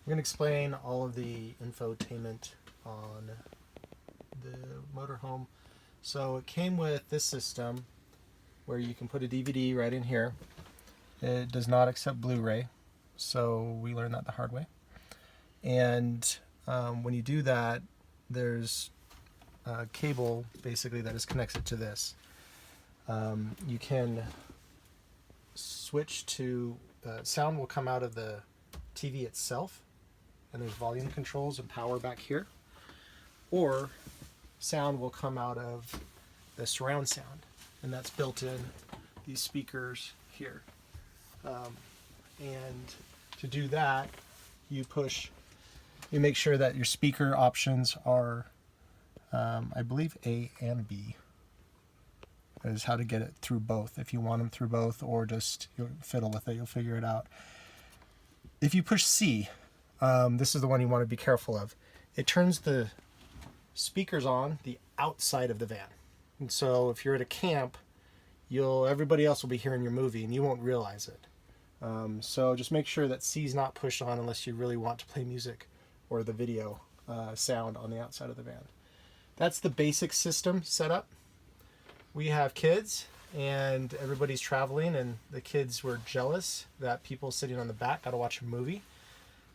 I'm going to explain all of the infotainment on the motorhome. So it came with this system where you can put a DVD right in here. It does not accept Blu-ray, so we learned that the hard way. And when you do that, there's a cable basically that is connected to this. You can switch to sound will come out of the TV itself, and there's volume controls and power back here, or sound will come out of the surround sound, and that's built in these speakers here. And to do that, you make sure that your speaker options are, I believe, A and B. That is how to get it through both. If you want them through both, or just you'll fiddle with it, you'll figure it out. If you push C, this is the one you want to be careful of. It turns the speakers on the outside of the van. And so if you're at a camp, everybody else will be hearing your movie and you won't realize it. So just make sure that C is not pushed on unless you really want to play music or the video sound on the outside of the van. That's the basic system setup. We have kids and everybody's traveling, and the kids were jealous that people sitting on the back got to watch a movie.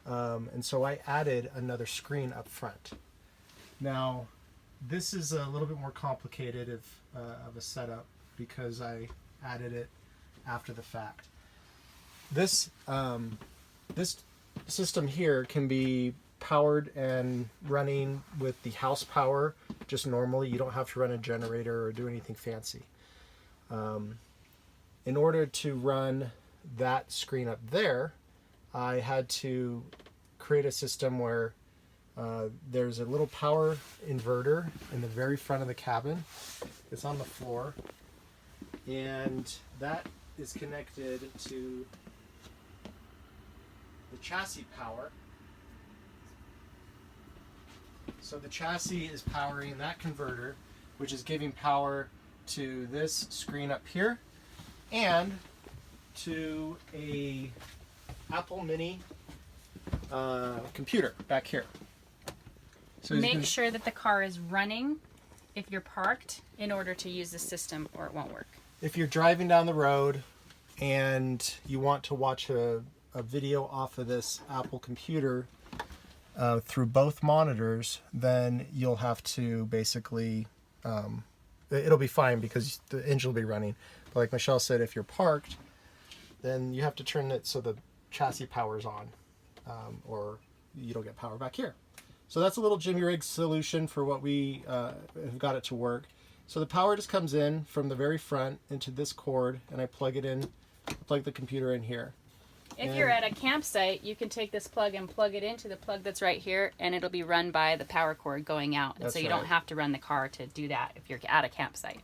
And so I added another screen up front. Now, this is a little bit more complicated of a setup because I added it after the fact. This system here can be powered and running with the house power just normally. You don't have to run a generator or do anything fancy. In order to run that screen up there, I had to create a system where there's a little power inverter in the very front of the cabin. It's on the floor, and that is connected to the chassis power. So the chassis is powering that converter, which is giving power to this screen up here and to a Apple Mini computer back here. So make sure that the car is running if you're parked in order to use the system, or it won't work. If you're driving down the road and you want to watch a video off of this Apple computer through both monitors, then you'll have to basically, it'll be fine because the engine will be running. But like Michelle said, if you're parked, then you have to turn it so the chassis power's on, or you don't get power back here. So that's a little Jimmy Riggs solution for what we have got it to work. So the power just comes in from the very front into this cord, and I plug the computer in here. If you're at a campsite, you can take this plug and plug it into the plug that's right here, and it'll be run by the power cord going out. And so you don't have to run the car to do that if you're at a campsite.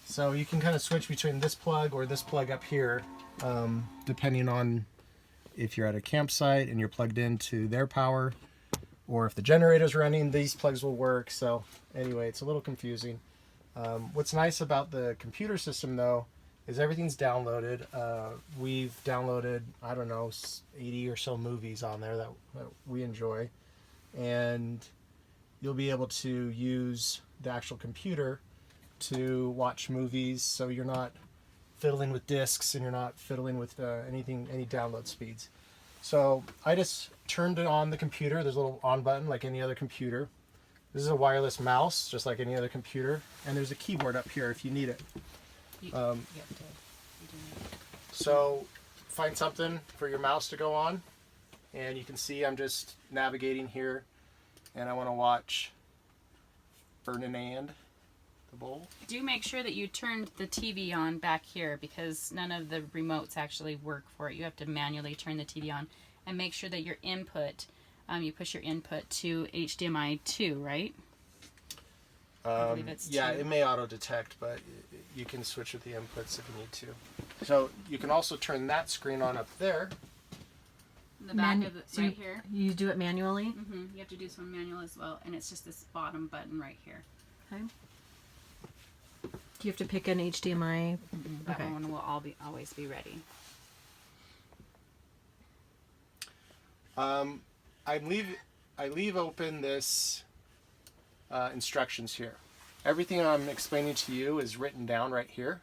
So you can kind of switch between this plug or this plug up here, depending on if you're at a campsite and you're plugged into their power, or if the generator's running, these plugs will work. So anyway, it's a little confusing. What's nice about the computer system, though, is everything's downloaded. We've downloaded, I don't know, 80 or so movies on there that we enjoy. And you'll be able to use the actual computer to watch movies, so you're not fiddling with discs and you're not fiddling with any download speeds. So I just turned it on the computer. There's a little on button like any other computer. This is a wireless mouse, just like any other computer. And there's a keyboard up here if you need it. So find something for your mouse to go on, and you can see I'm just navigating here, and I want to watch Ferdinand the Bull. Do make sure that you turned the TV on back here, because none of the remotes actually work for it. You have to manually turn the TV on, and make sure that your input, you push your input to HDMI 2, right? I believe it's yeah, 2. it may auto detect, but you can switch with the inputs if you need to. So you can also turn that screen on up there. The back of it, so right here. You do it manually? Mm-hmm. You have to do some manual as well, and it's just this bottom button right here. Okay. Do you have to pick an HDMI? That Okay. one will always be ready. I leave open this instructions here. Everything I'm explaining to you is written down right here.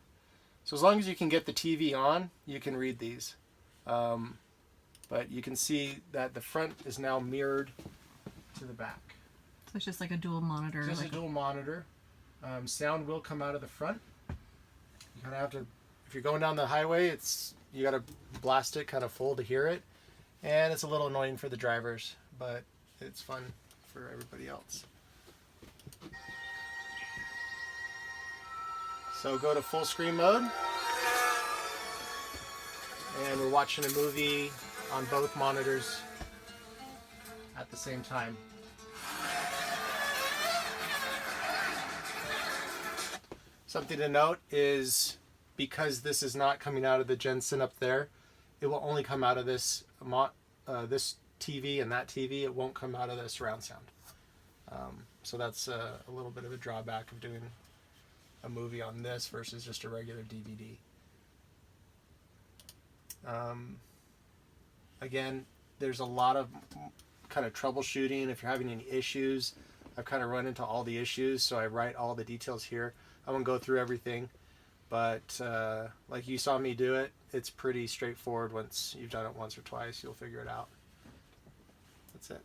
So as long as you can get the TV on, you can read these. But you can see that the front is now mirrored to the back. So it's just like a dual monitor. Just like a dual monitor. Sound will come out of the front. You kind of have to, if you're going down the highway, you got to blast it kind of full to hear it. And it's a little annoying for the drivers, but it's fun for everybody else. So go to full screen mode. And we're watching a movie on both monitors at the same time. Something to note is because this is not coming out of the Jensen up there, it will only come out of this this TV and that TV. It won't come out of the surround sound. So that's a little bit of a drawback of doing a movie on this versus just a regular DVD. Again, there's a lot of kind of troubleshooting. If you're having any issues, I've kind of run into all the issues, so I write all the details here. I won't go through everything, but like you saw me do it, it's pretty straightforward. Once you've done it once or twice, you'll figure it out. That's it.